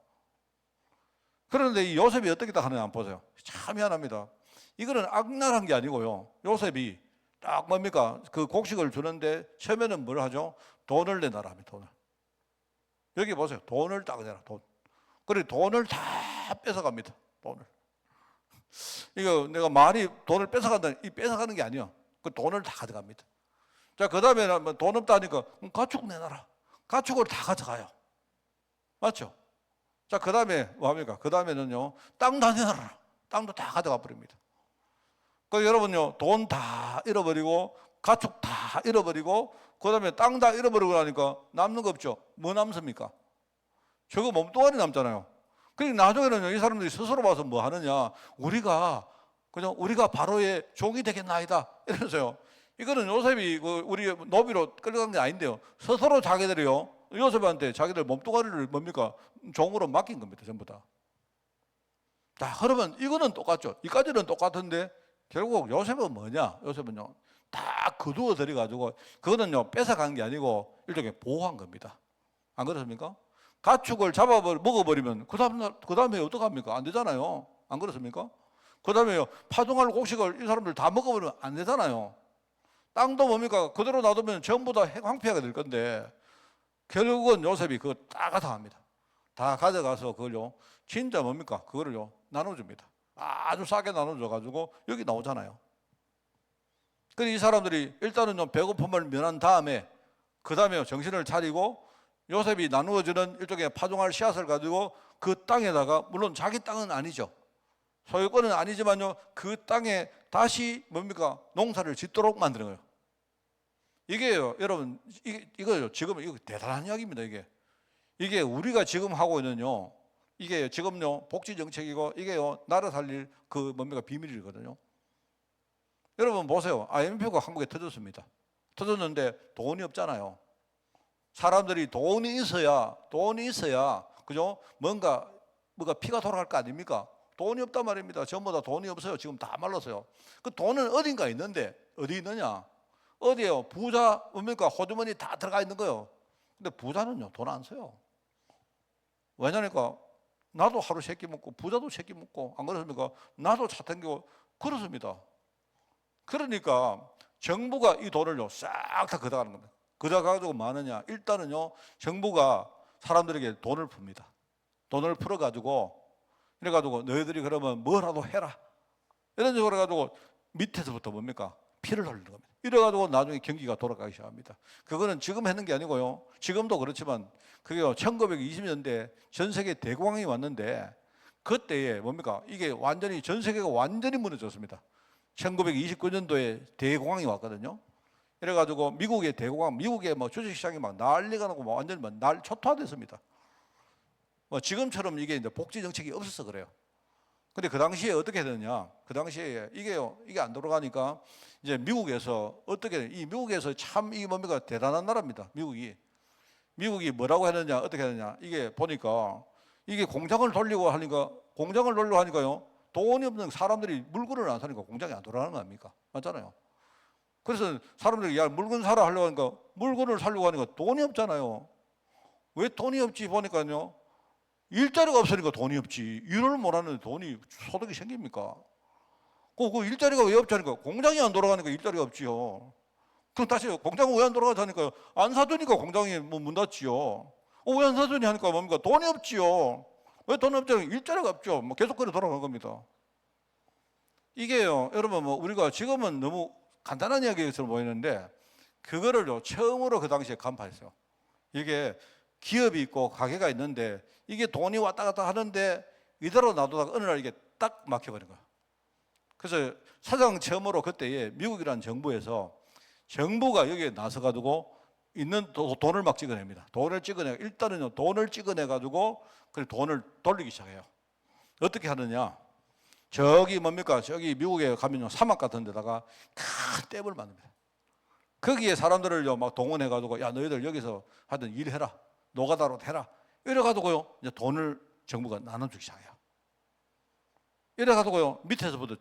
그런데 이 요셉이 어떻게 딱 하느냐 한번 보세요. 참 미안합니다. 이거는 악랄한 게 아니고요. 요셉이 딱 뭡니까 그 곡식을 주는데 처음에는 뭘 하죠? 돈을 내놔라 합니다. 돈을. 여기 보세요. 돈을 딱 내라. 돈. 그리고 돈을 다 뺏어갑니다. 돈을. 이거 내가 많이 돈을 뺏어간다. 이 뺏어가는 게 아니야. 그 돈을 다 가져갑니다. 자, 그 다음에는 돈 없다니까 가축 내놔라. 가축을 다 가져가요. 맞죠? 자, 그 다음에 뭐 합니까? 그 다음에는요, 땅 다 내놔라. 땅도 다 가져가 버립니다. 그 여러분요, 돈 다 잃어버리고 가축 다 잃어버리고 그 다음에 땅 다 잃어버리고 나니까 남는 거 없죠. 뭐 남습니까? 저거 몸뚱아리 남잖아요. 그러니까 나중에는 이 사람들이 스스로 봐서 뭐 하느냐, 우리가 바로의 종이 되겠나이다 이러면서요. 이거는 요셉이 우리 노비로 끌려간 게 아닌데요, 스스로 자기들이요, 요셉한테 자기들 몸뚱아리를 뭡니까, 종으로 맡긴 겁니다. 전부 다. 자, 그러면 이거는 똑같죠. 이까지는 똑같은데 결국 요셉은 뭐냐, 요셉은요 다 거두어 들여 가지고, 그거는요 뺏어간 게 아니고 일종의 보호한 겁니다. 안 그렇습니까? 가축을 먹어버리면 그 다음에 어떡합니까? 안 되잖아요. 안 그렇습니까? 그 다음에 파종할 곡식을 이 사람들 다 먹어버리면 안 되잖아요. 땅도 뭡니까? 그대로 놔두면 전부 다 황폐하게 될 건데, 결국은 요셉이 그거 다 가져갑니다. 다 가져가서 그걸요, 진짜 뭡니까? 그거를요 나눠줍니다. 아주 싸게 나눠줘가지고 여기 나오잖아요. 그래서 이 사람들이 일단은 배고픔을 면한 다음에 그 다음에 정신을 차리고 요셉이 나누어주는 일종의 파종할 씨앗을 가지고 그 땅에다가, 물론 자기 땅은 아니죠, 소유권은 아니지만요, 그 땅에 다시 뭡니까? 농사를 짓도록 만드는 거예요. 이게요, 여러분, 이거요, 지금 이거 대단한 이야기입니다. 이게 우리가 지금 하고 있는요, 이게 지금요 복지 정책이고 이게요 나라 살릴 그 뭡니까 비밀이거든요. 여러분 보세요. IMF가 한국에 터졌습니다. 터졌는데 돈이 없잖아요. 사람들이 돈이 있어야 그죠? 뭔가 피가 돌아갈 거 아닙니까? 돈이 없단 말입니다. 전부 다 돈이 없어요. 지금 다 말랐어요. 그 돈은 어딘가 있는데 어디 있느냐? 어디에요? 부자 뭡니까? 호주머니 다 들어가 있는 거예요. 근데 부자는요 돈 안 써요. 왜냐니까 나도 하루 세 끼 먹고 부자도 세 끼 먹고, 안 그렇습니까? 나도 차 탱기고 그렇습니다. 그러니까 정부가 이 돈을요 싹 다 걷어가는 겁니다. 걷어가지고 뭐 하느냐? 일단은요 정부가 사람들에게 돈을 풉니다. 돈을 풀어가지고 이래가지고 너희들이 그러면 뭐라도 해라, 이런 식으로 해가지고 밑에서부터 뭡니까? 피를 흘리는 겁니다. 이래가지고 나중에 경기가 돌아가기 시작합니다. 그거는 지금 했는 게 아니고요, 지금도 그렇지만 그게요 1920년대 전 세계 대공황이 왔는데 그때에 뭡니까? 이게 완전히 전 세계가 완전히 무너졌습니다. 1929년도에 대공황이 왔거든요. 이래가지고 미국의 대공황, 미국의 주식시장이 막 난리가 나고 완전히 초토화됐습니다. 지금처럼 이게 이제 복지 정책이 없어서 그래요. 근데 그 당시에 어떻게 되느냐? 그 당시에 이게 안 돌아가니까 이제 미국에서 미국에서 참 이게 뭡니까? 대단한 나라입니다. 미국이 뭐라고 했느냐? 어떻게 했느냐? 이게 보니까 이게 공장을 돌리고 하니까요, 돈이 없는 사람들이 물건을 안 사니까 공장이 안 돌아가는 거 아닙니까? 맞잖아요. 그래서 사람들이 물건 사라 하려고 하니까, 물건을 사려고 하니까 돈이 없잖아요. 왜 돈이 없지 보니까요, 일자리가 없으니까 돈이 없지. 일을 못 하는데 소득이 생깁니까? 그 일자리가 왜 없자니까, 공장이 안 돌아가니까 일자리가 없지요. 그럼 다시 공장은 왜 안 돌아가자니까요, 안 사주니까 공장이 문 닫지요. 왜 안 사주니 하니까 뭡니까? 돈이 없지요. 왜 돈이 없잖아요? 일자리가 없죠. 계속 그래 돌아간 겁니다. 이게요, 여러분 우리가 지금은 너무 간단한 이야기처럼 보이는데 그거를요 처음으로 그 당시에 간파했어요. 이게 기업이 있고 가게가 있는데 이게 돈이 왔다 갔다 하는데 이대로 놔두다가 어느 날 이게 딱 막혀버린 거야. 그래서 사상 처음으로 그때에 미국이라는 정부가 여기에 나서가지고 있는 돈을 막 찍어냅니다. 일단은 돈을 찍어내가지고 그 돈을 돌리기 시작해요. 어떻게 하느냐? 저기 미국에 가면요 사막 같은 데다가 큰 댐을 만듭니다. 거기에 사람들을요 막 동원해가지고, 야 너희들 여기서 하여튼 일해라, 노가다로 해라, 이래가지고요 이제 돈을 정부가 나눠주기 시작해요. 이래가지고요 밑에서부터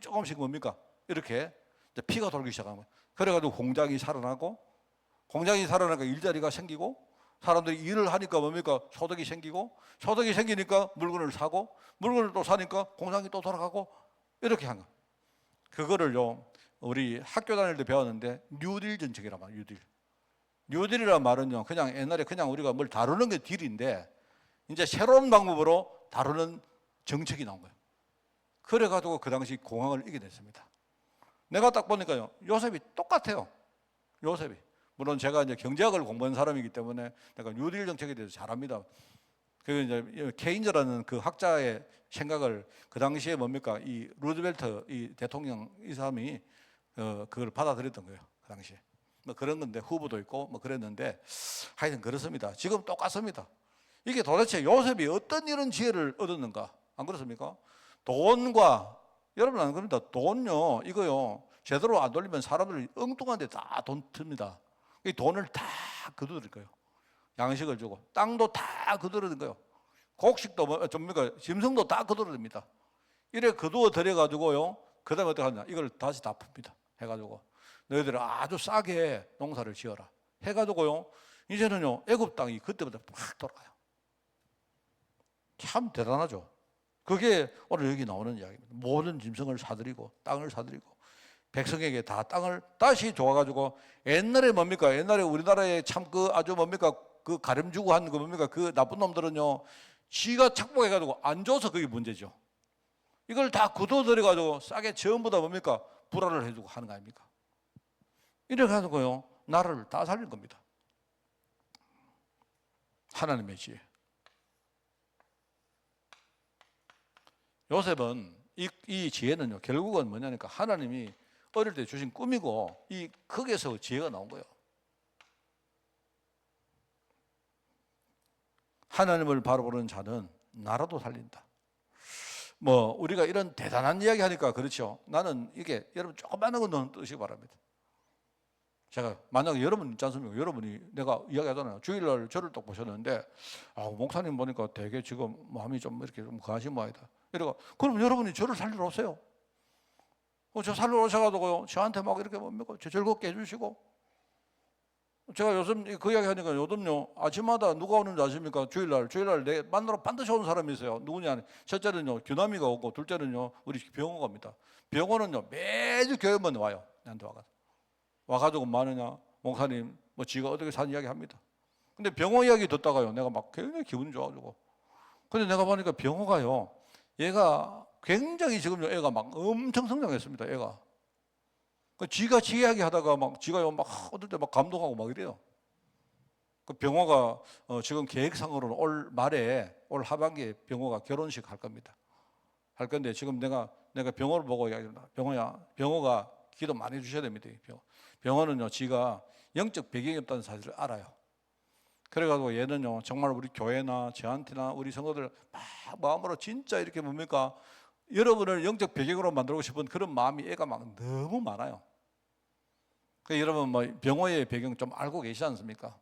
조금씩 뭡니까? 이렇게 이제 피가 돌기 시작하는 거예요. 그래가지고 공장이 살아나니까 일자리가 생기고, 사람들이 일을 하니까 뭡니까? 소득이 생기니까 물건을 사고, 물건을 또 사니까 공장이 또 돌아가고, 이렇게 한 거예요. 그거를요 우리 학교 다닐 때 배웠는데 뉴딜 정책이란 말이에요. 뉴딜이란 말은요 그냥 옛날에 그냥 우리가 뭘 다루는 게 딜인데, 이제 새로운 방법으로 다루는 정책이 나온 거예요. 그래가지고 그 당시 공황을 이겨냈습니다. 내가 딱 보니까요, 요셉이 똑같아요. 요셉이. 물론 제가 이제 경제학을 공부한 사람이기 때문에 내가 뉴딜 정책에 대해서 잘 압니다. 그 이제 케인즈라는 그 학자의 생각을 그 당시에 뭡니까? 이 루즈벨트 이 대통령 이 사람이 그걸 받아들였던 거예요. 그 당시에. 뭐 그런 건데 후보도 있고 뭐 그랬는데 하여튼 그렇습니다. 지금 똑같습니다. 이게 도대체 요셉이 어떤 이런 지혜를 얻었는가? 안 그렇습니까? 돈과 여러분 안 그럽니다. 돈요 이거요 제대로 안 돌리면 사람들 엉뚱한 데 다 돈 틉니다. 이 돈을 다 거두들 거예요. 양식을 주고 땅도 다 거두는 거예요. 곡식도 뭐 좀니까 짐승도 다 거두릅니다. 이래 거두어 들여 가지고요. 그다음에 어떻게 하냐? 이걸 다시 다 풉니다. 해가지고 너희들 아주 싸게 농사를 지어라. 해가지고요. 이제는요 애굽 땅이 그때부터 팍 돌아가요. 참 대단하죠. 그게 오늘 여기 나오는 이야기입니다. 모든 짐승을 사들이고 땅을 사들이고 백성에게 다 땅을 다시 줘가지고 옛날에 뭡니까? 옛날에 우리나라에 참 그 아주 뭡니까? 그 가름 주고 한 그 뭡니까? 그 나쁜 놈들은요 지가 착복해가지고 안 줘서 그게 문제죠. 이걸 다 굳어들여가지고 싸게 전부 다 뭡니까? 불화를 해주고 하는 거 아닙니까? 이렇게 해가지고요 나라를 다 살린 겁니다. 하나님의 지혜. 요셉은 이 지혜는요 결국은 뭐냐니까 하나님이 어릴 때 주신 꿈이고 이 거기에서 지혜가 나온 거예요. 하나님을 바라보는 자는 나라도 살린다. 뭐 우리가 이런 대단한 이야기 하니까 그렇죠. 나는 이게 여러분 조그마한 건 뜨시기 바랍니다. 제가 만약에 여러분 있지 않습니까? 여러분이 내가 이야기하잖아요. 주일날 저를 딱 보셨는데 목사님 보니까 되게 지금 마음이 좀 이렇게 좀 거하신 모양이다. 이러고 그럼 여러분이 저를 살리러 오세요. 저 살리러 오셔가지고요 저한테 막 이렇게 뭡니까? 저 즐겁게 해주시고 제가 요즘 그 이야기 하니까 요즘요 아침마다 누가 오는지 아십니까? 주일날 내 만나러 반드시 오는 사람이 있어요. 누구냐? 첫째는요 규남이가 오고 둘째는요 우리 병호가 옵니다. 병호는요 매주 교회만 와요. 나한테 와가지고 뭐하느냐 목사님 뭐 지가 어떻게 사는 이야기 합니다. 근데 병호 이야기 듣다가요 내가 막 굉장히 기분이 좋아가지고 근데 내가 보니까 병호가요 얘가 굉장히 지금요 애가 막 엄청 성장했습니다. 애가 지가 지 이야기 하다가 막 지가요 막 어떨 때 막 감동하고 막 이래요. 그 병호가 지금 계획상으로는 올 말에 올 하반기에 병호가 결혼식 할 겁니다. 할 건데 지금 내가 병호를 보고 이야기합니다. 병호가 기도 많이 해주셔야 됩니다. 병호는요 지가 영적 배경이 없다는 사실을 알아요. 그래가지고 얘는요 정말 우리 교회나 저한테나 우리 성도들 막 마음으로 진짜 이렇게 뭡니까 여러분을 영적 배경으로 만들고 싶은 그런 마음이 애가 막 너무 많아요. 그 여러분 뭐 병호의 배경 좀 알고 계시지 않습니까?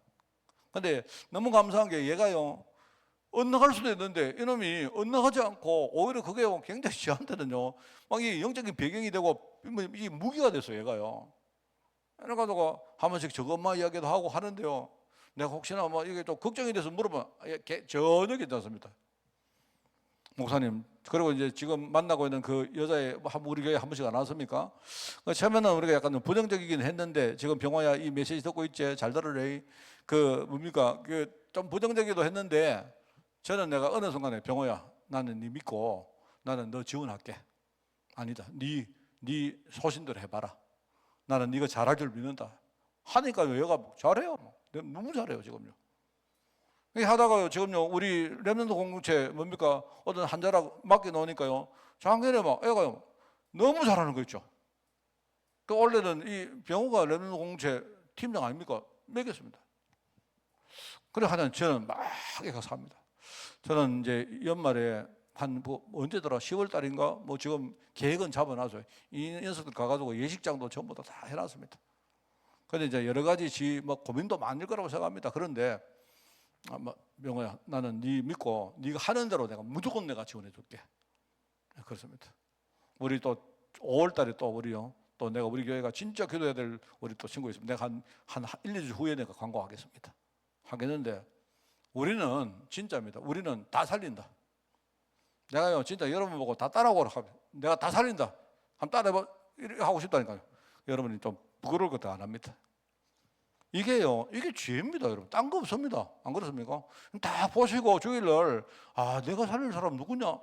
근데 너무 감사한 게 얘가요 엇나갈 수도 있는데 이놈이 엇나가지 않고 오히려 그게 굉장히 저한테는요 막 이 영적인 배경이 되고 이 무기가 됐어요. 얘가요. 그래가지고 한 번씩 저거 엄마 이야기도 하고 하는데요 내가 혹시나 뭐 이게 좀 걱정이 돼서 물어보면 전혀 괜찮습니다. 목사님 그리고 이제 지금 만나고 있는 그 여자애 우리 교회 한 번씩 안 왔습니까? 처음에는 우리가 약간 부정적이긴 했는데 지금 병화야 이 메시지 듣고 있지 잘 들으래. 그 뭡니까 그 좀 부정적이기도 했는데 저는 내가 어느 순간에 병호야 나는 네 믿고 나는 너 지원할게. 아니다 네 소신대로 해봐라. 나는 네가 잘할 줄 믿는다. 하니까요 얘가 잘해요. 너무 잘해요 지금요. 하다가요 지금요 우리 렘넌트 공동체 뭡니까 어떤 한 자락 맡겨놓으니까요 작년에 막 애가요 너무 잘하는 거 있죠. 그 원래는 이 병호가 렘넌트 공동체 팀장 아닙니까? 매겼습니다. 그래 하여튼 저는 막 애가 삽니다. 저는 이제 연말에 뭐 언제더라 10월 달인가 뭐 지금 계획은 잡아놔서 이 녀석들 가가지고 예식장도 전부 다 해놨습니다. 근데 이제 여러 가지 뭐 고민도 많을 거라고 생각합니다. 그런데 명호야 나는 네 믿고 네가 하는 대로 내가 무조건 내가 지원해 줄게. 그렇습니다. 우리 또 5월 달에 또 우리요 또 내가 우리 교회가 진짜 기도해야 될 우리 또 친구 있습니다. 내가 한 1, 2주 후에 내가 광고하겠습니다. 하겠는데 우리는 진짜입니다. 우리는 다 살린다. 내가요 진짜 여러분 보고 다 따라오라 하면 내가 다 살린다. 한번 따라해봐 이렇게 하고 싶다니까요. 여러분이 좀 부끄러울 것도 안 합니다. 이게 죄입니다, 여러분. 딴 거 없습니다. 안 그렇습니까? 다 보시고 주일날 내가 살릴 사람 누구냐?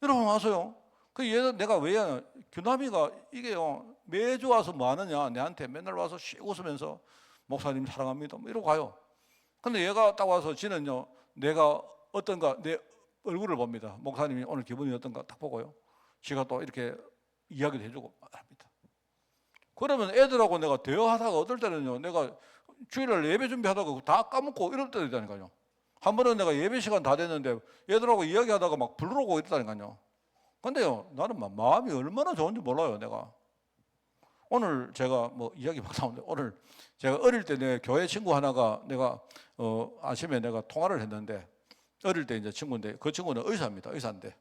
여러분 아세요? 그 얘는 내가 왜 하냐? 규남이가 이게요, 매주 와서 뭐 하느냐? 내한테 맨날 와서 씩 웃으면서 목사님 사랑합니다 뭐 이러고 가요. 근데 얘가 딱 와서 지는요, 내가 어떤가 내 얼굴을 봅니다. 목사님이 오늘 기분이 어떤가 딱 보고요, 지가 또 이렇게 이야기를 해주고 합니다. 그러면 애들하고 내가 대화하다가 어떨 때는요, 내가 주일날 예배 준비하다가 다 까먹고 이럴 때도 있다니까요. 한 번은 내가 예배 시간 다 됐는데 애들하고 이야기하다가 막 부르고 이랬다니까요. 근데요, 나는 막 마음이 얼마나 좋은지 몰라요, 내가. 오늘 제가 뭐 이야기 막 나오는데, 오늘 제가 어릴 때 내 교회 친구 하나가 내가 아침에 내가 통화를 했는데, 어릴 때 이제 친구인데 그 친구는 의사입니다. 의사인데.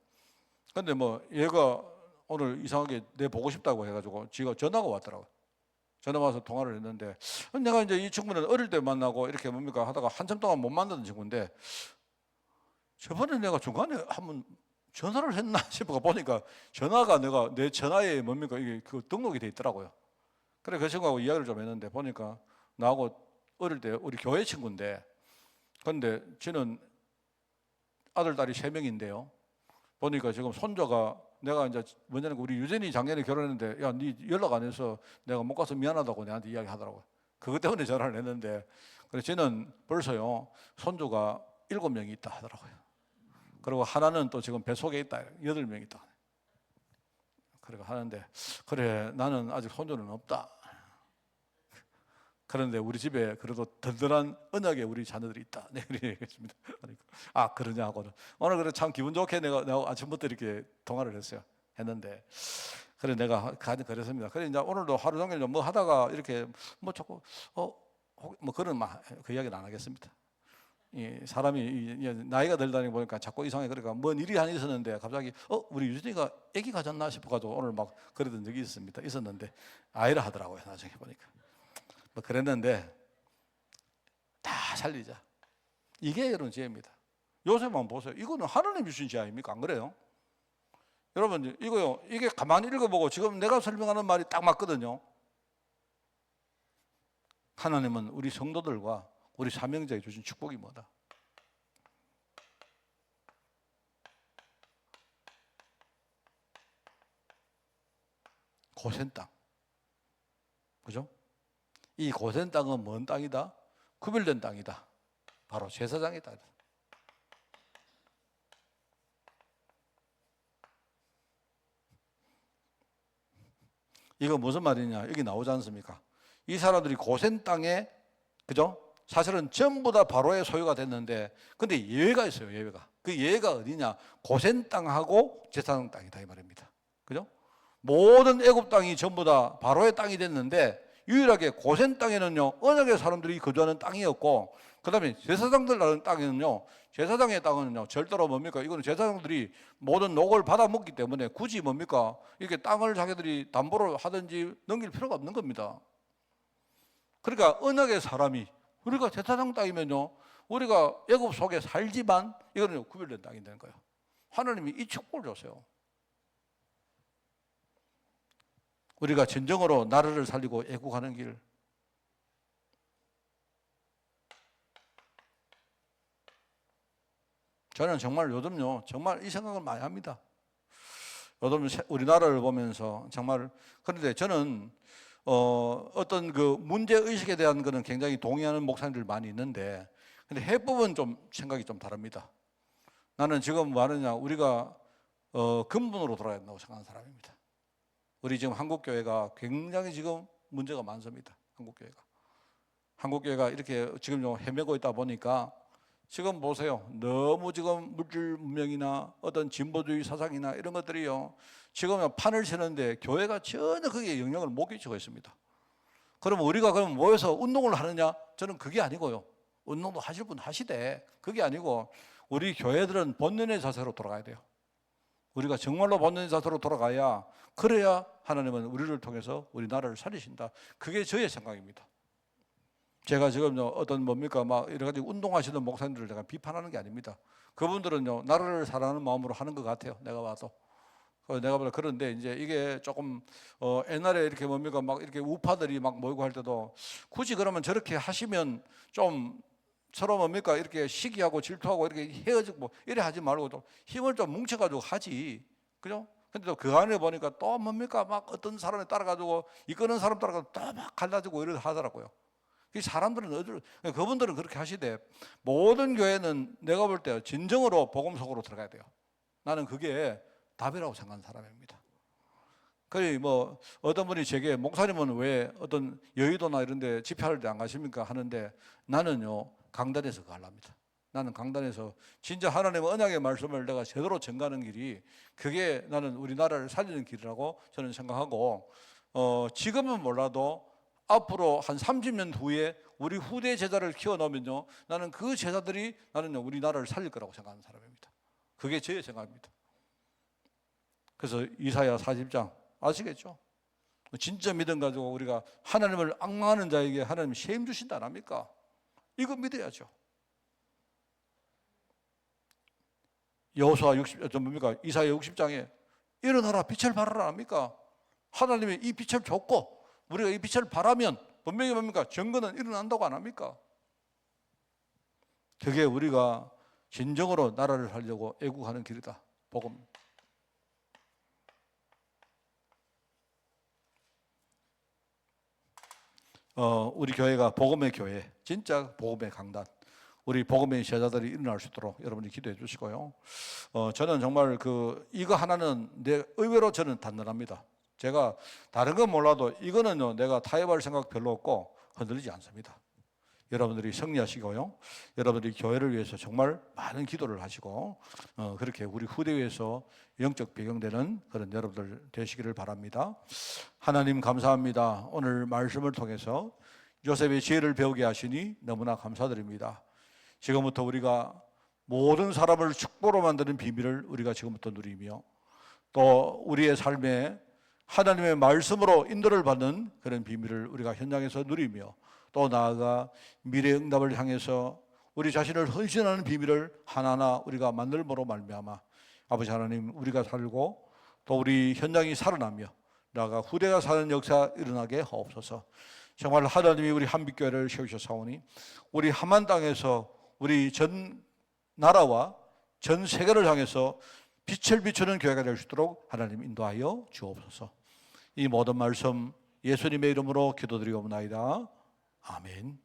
근데 뭐 얘가 오늘 이상하게 내 보고 싶다고 해가지고 지가 전화가 왔더라고요. 전화 와서 통화를 했는데, 내가 이제 이 친구는 어릴 때 만나고 이렇게 뭡니까 하다가 한참 동안 못 만나던 친구인데, 저번에 내가 중간에 한번 전화를 했나 싶어가 보니까 전화가 내가 내 전화에 뭡니까 이게 그 등록이 돼 있더라고요. 그래 그 친구하고 이야기를 좀 했는데 보니까 나하고 어릴 때 우리 교회 친구인데, 근데 지는 아들 딸이 3명인데요. 보니까 지금 손자가, 내가 이제 뭐냐면 우리 유진이 작년에 결혼했는데, 야, 네 연락 안 해서 내가 못 가서 미안하다고 내한테 이야기하더라고요. 그것 때문에 전화를 했는데, 그래 쟤는 벌써요 손주가 7명이 있다 하더라고요. 그리고 하나는 또 지금 뱃속에 있다, 8명 있다. 그러고 하는데, 그래 나는 아직 손주는 없다. 그런데 우리 집에 그래도 든든한 언약의 우리 자녀들이 있다. 네, 그렇게 얘기했습니다. 아, 그러냐 하고는. 오늘 그래 참 기분 좋게 내가 아침부터 이렇게 통화를 했는데, 그래 내가 그랬습니다. 그래 이제 오늘도 하루 종일 뭐 하다가 이렇게 뭐 자꾸 뭐 그런 그 이야기는 안 하겠습니다. 이 사람이 나이가 들다 보니까 자꾸 이상해. 그러니까 뭔 일이 하나 있었는데 갑자기 우리 유진이가 아기 가졌나 싶어가지고 오늘 막 그러던 적이 있었는데 아이라 하더라고요. 나중에 보니까. 뭐 그랬는데 다 살리자. 이게 여러분 지혜입니다. 요새만 보세요. 이거는 하나님 주신 지혜 아닙니까? 안 그래요? 여러분 이거요, 이게 가만히 읽어보고 지금 내가 설명하는 말이 딱 맞거든요. 하나님은 우리 성도들과 우리 사명자에 주신 축복이 뭐다? 고센 땅, 그죠? 이 고센 땅은 뭔 땅이다? 구별된 땅이다. 바로 제사장의 땅이다. 이거 무슨 말이냐? 여기 나오지 않습니까? 이 사람들이 고센 땅에, 그죠? 사실은 전부 다 바로의 소유가 됐는데, 근데 예외가 있어요. 예외가. 그 예외가 어디냐? 고센 땅하고 제사장 땅이다 이 말입니다. 그죠? 모든 애굽 땅이 전부 다 바로의 땅이 됐는데, 유일하게 고센 땅에는요 언약의 사람들이 거주하는 땅이었고, 그 다음에 제사장들 나는 땅에는요, 제사장의 땅은요 절대로 뭡니까, 이거는 제사장들이 모든 녹을 받아 먹기 때문에 굳이 뭡니까 이렇게 땅을 자기들이 담보로 하든지 넘길 필요가 없는 겁니다. 그러니까 언약의 사람이, 우리가 제사장 땅이면요 우리가 애굽 속에 살지만 이거는 구별된 땅이 되는 거예요. 하나님이 이 축복을 줬어요. 우리가 진정으로 나라를 살리고 애국하는 길, 저는 정말 요즘요 정말 이 생각을 많이 합니다. 요즘 우리나라를 보면서 정말. 그런데 저는 어떤 그 문제 의식에 대한 거는 굉장히 동의하는 목사님들 많이 있는데, 근데 해법은 좀 생각이 좀 다릅니다. 나는 지금 뭐 하느냐, 우리가 근본으로 돌아야 된다고 생각하는 사람입니다. 우리 지금 한국교회가 굉장히 지금 문제가 많습니다. 한국교회가 이렇게 지금 좀 헤매고 있다 보니까 지금 보세요. 너무 지금 물질 문명이나 어떤 진보주의 사상이나 이런 것들이요 지금 판을 치는데 교회가 전혀 거기에 영향을 못 끼치고 있습니다. 그러면 우리가 그럼 모여서 운동을 하느냐? 저는 그게 아니고요. 운동도 하실 분 하시되 그게 아니고, 우리 교회들은 본연의 자세로 돌아가야 돼요. 우리가 정말로 본연의 자세로 돌아가야, 그래야 하나님은 우리를 통해서 우리 나라를 살리신다. 그게 저의 생각입니다. 제가 지금 어떤 뭡니까 막 여러 가지 운동하시는 목사님들을 제가 비판하는 게 아닙니다. 그분들은요 나라를 사랑하는 마음으로 하는 것 같아요. 내가 봐도. 내가 보다. 그런데 이제 이게 조금 옛날에 이렇게 뭡니까 막 이렇게 우파들이 막 모이고 할 때도 굳이 그러면 저렇게 하시면 좀 서로 뭡니까 이렇게 시기하고 질투하고 이렇게 헤어지고 뭐 이래 하지 말고 좀 힘을 좀 뭉쳐가지고 하지, 그죠? 근데 또 그 안에 보니까 또 뭡니까? 막 어떤 사람에 따라가지고 이끄는 사람 따라가지고 또 막 갈라지고 이러고 하더라고요. 이 사람들은 어들, 그분들은 그렇게 하시되 모든 교회는 내가 볼 때 진정으로 복음 속으로 들어가야 돼요. 나는 그게 답이라고 생각하는 사람입니다. 그래 뭐 어떤 분이 제게 목사님은 왜 어떤 여의도나 이런 데 집회할 때 안 가십니까 하는데 나는요 강단에서 가랍니다. 나는 강단에서 진짜 하나님의 언약의 말씀을 내가 제대로 전가하는 길이 그게 나는 우리나라를 살리는 길이라고 저는 생각하고 지금은 몰라도 앞으로 한 30년 후에 우리 후대 제자를 키워놓으면요 나는 그 제자들이 나는 우리나라를 살릴 거라고 생각하는 사람입니다. 그게 제 생각입니다. 그래서 이사야 40장 아시겠죠? 진짜 믿음 가지고 우리가 하나님을 앙망하는 자에게 하나님 시험 주신다 안 합니까? 이거 믿어야죠. 여호수아 60, 뭡니까? 이사야 60장에 일어나라 빛을 발하라 합니까? 하나님이 이 빛을 줬고 우리가 이 빛을 발하면 분명히 뭡니까? 정거는 일어난다고 안 합니까? 그게 우리가 진정으로 나라를 살려고 애국하는 길이다. 복음. 우리 교회가 복음의 교회, 진짜 복음의 강단, 우리 복음의 제자들이 일어날 수 있도록 여러분이 기도해 주시고요. 저는 정말 이거 하나는 의외로 저는 단단합니다. 제가 다른 건 몰라도 이거는요, 내가 타협할 생각 별로 없고 흔들리지 않습니다. 여러분들이 승리하시고요. 여러분들이 교회를 위해서 정말 많은 기도를 하시고 그렇게 우리 후대 위해서 영적 배경되는 그런 여러분들 되시기를 바랍니다. 하나님 감사합니다. 오늘 말씀을 통해서 요셉의 지혜를 배우게 하시니 너무나 감사드립니다. 지금부터 우리가 모든 사람을 축복으로 만드는 비밀을 우리가 지금부터 누리며 또 우리의 삶에 하나님의 말씀으로 인도를 받는 그런 비밀을 우리가 현장에서 누리며 또 나아가 미래의 응답을 향해서 우리 자신을 헌신하는 비밀을 하나하나 우리가 만들므로 말미암아 아버지 하나님 우리가 살고 또 우리 현장이 살아나며 나아가 후대가 사는 역사 일어나게 하옵소서. 정말 하나님이 우리 한빛교회를 세우셨사오니 우리 한만 땅에서 우리 전 나라와 전 세계를 향해서 빛을 비추는 교회가 될 수 있도록 하나님 인도하여 주옵소서. 이 모든 말씀 예수님의 이름으로 기도드리옵나이다. 아멘.